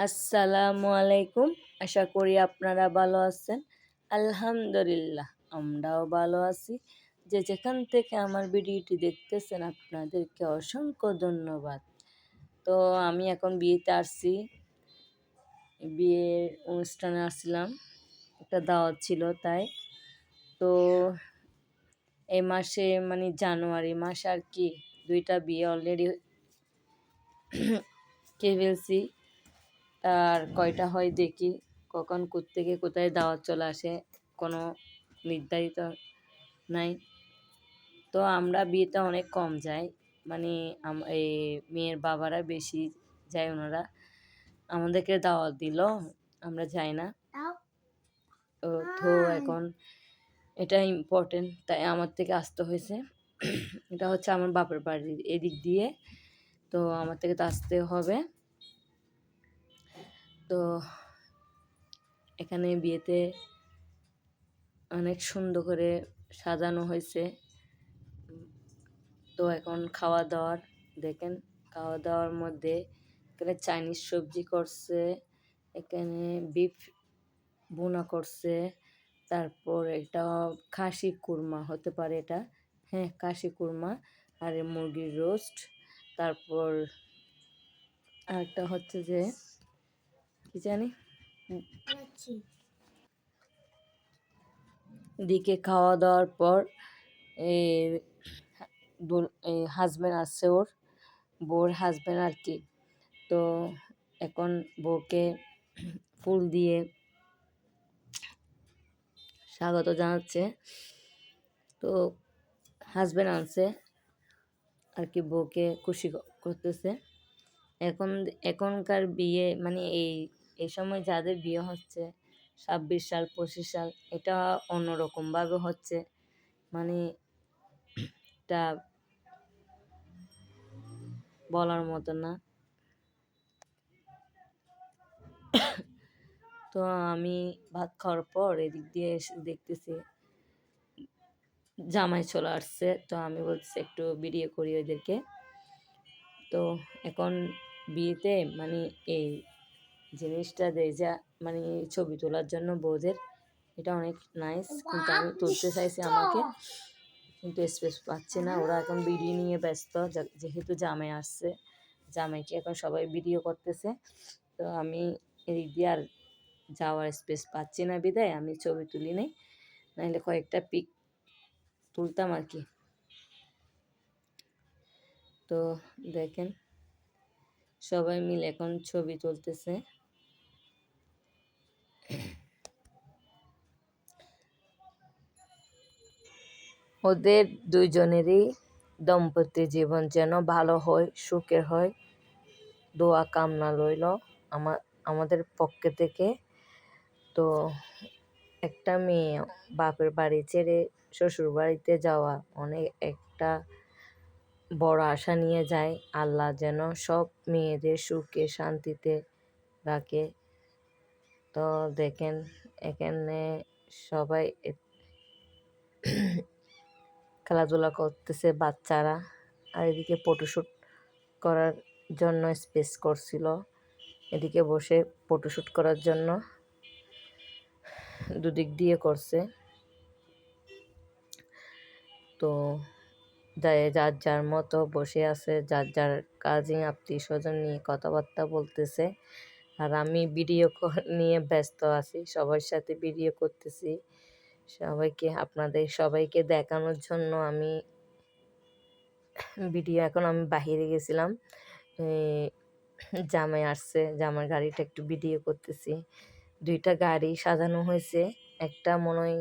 আসসালামু আলাইকুম। আশা করি আপনারা ভালো আছেন। আলহামদুলিল্লাহ আমরাও ভালো আছি। যে যেখান থেকে আমার ভিডিওটি দেখতেছেন আপনাদেরকে অসংখ্য ধন্যবাদ। তো আমি এখন বিয়েতে আসছি। বিয়ের অনুষ্ঠানে আসছিলাম। একটা দাওয়াত ছিল তাই। তো এই মাসে মানে জানুয়ারি মাস আর কি ২ টা বিয়ে অলরেডি খেয়ে ফেলছি। আর কয়টা হয় দেখি, কখন কোত্থেকে কোথায় দাওয়াত চলে আসে কোনো নির্ধারিত নাই। তো আমরা বিয়েতে অনেক কম যাই, মানে এই মেয়ের বাবারা বেশি যায়, ওনারা আমাদেরকে দাওয়াত দিল, আমরা যাই না। তো এখন এটা ইম্পর্টেন্ট, তাই আমার থেকে আসতে হয়েছে। এটা হচ্ছে আমার বাপের বাড়ির এদিক দিয়ে, তো আমার থেকে তো আসতে হবে। তো এখানে বিয়েতে অনেক সুন্দর করে সাজানো হয়েছে। তো এখন খাওয়া দাওয়ার দেখেন, খাওয়া দাওয়ার মধ্যে এখানে চাইনিজ সবজি করছে, এখানে বিফ ভুনা করছে, তারপর এটা খাসি কুরমা হতে পারে, এটা হ্যাঁ খাসি কুরমা, আর মুরগির রোস্ট, তারপর আরেকটা হচ্ছে যে কি জানি দিকে খাওয়া দাওয়ার পর হাজব্যান্ড আসছে, ওর বউর হাজব্যান্ড আর কি। তো এখন বউকে ফুল দিয়ে স্বাগত জানাচ্ছে। তো হাজব্যান্ড আনছে আর কি, বউকে খুশি করতেছে। এখনকার বিয়ে মানে এই সময় যাদের বিয়ে হচ্ছে 26 সাল 25 সাল, এটা অন্যরকমভাবে হচ্ছে, মানে এটা বলার মতো না। তো আমি ভাত খাওয়ার পর এদিক দিয়ে এসে দেখতেছি জামাই চলে আসছে। তো আমি বলছি একটু ভিডিও করি ওদেরকে। তো এখন বিয়েতে মানে এই জিনিসটা দেয় যা, মানে ছবি তোলার জন্য বউদের, এটা অনেক নাইস, কিন্তু আমি তুলতে চাইছি আমাকে, কিন্তু স্পেস পাচ্ছি না। ওরা এখন ভিডিও নিয়ে ব্যস্ত, যেহেতু জামাই আসছে, জামাইকে এখন সবাই ভিডিও করতেছে। তো আমি এদিক দিয়ে আর যাওয়ার স্পেস পাচ্ছি না, বিদায় আমি ছবি তুলি নাই, নাহলে কয়েকটা পিক তুলতাম আর কি। তো দেখেন সবাই মিলে এখন ছবি তুলতেছে। ওদের দুইজনেরই দাম্পত্য জীবন যেন ভালো হয়, সুখের হয়, দোয়া কামনা রইল আমাদের পক্ষে থেকে। তো একটা মেয়ে বাপের বাড়ি ছেড়ে শ্বশুর বাড়িতে যাওয়া অনেক একটা বড় আশা নিয়ে যায়। আল্লাহ যেন সব মেয়েদের সুখে শান্তিতে রাখে। তো দেখেন এখানে সবাই খেলাধুলা করতেছে বাচ্চারা, আর এদিকে ফটোশ্যুট করার জন্য স্পেস করছিল, এদিকে বসে ফটোশ্যুট করার জন্য দুদিক দিয়ে করছে। তো যার যার মতো বসে আছে, যার যার কাজিন আত্মীয় স্বজন নিয়ে কথাবার্তা বলতেছে, আর আমি ভিডিও নিয়ে ব্যস্ত আছি, সবার সাথে ভিডিও করতেছি, সবাইকে আপনাদের সবাইকে দেখানোর জন্য আমি ভিডিও। এখন আমি বাহিরে গেছিলাম, জামাই আসছে, জামার গাড়িটা একটু ভিডিও করতেছি। 2টা গাড়ি সাজানো হয়েছে, একটা মনে হয়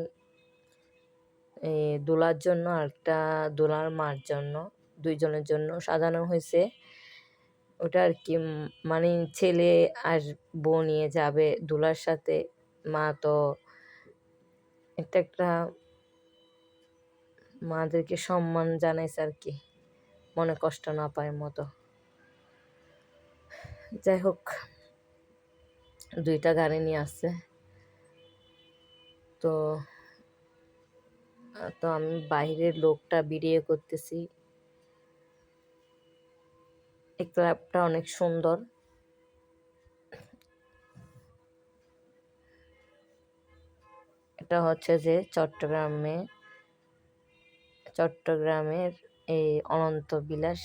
দোলার জন্য, আর একটা দোলার মার জন্য, দুইজনের জন্য সাজানো হয়েছে। ওটা আর কি, মানে ছেলে আর বউ নিয়ে যাবে দোলার সাথে, মা তো এটা একটা মাদেরকে সম্মান জানাইছে আর কি, মনে কষ্ট না পায় মতো। যাই হোক, 2টা গাড়ি নিয়ে আসছে। তো তো আমি বাইরের লোকটা ভিডিও করতেছি। এই ক্লাবটা অনেক সুন্দর, এটা হচ্ছে যে চট্টগ্রামের এই অনন্ত বিলাস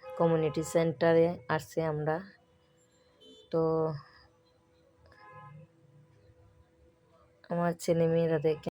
কমিউনিটি সেন্টারে আসছি আমরা। তো আমার ছেলেমেয়েরা দেখে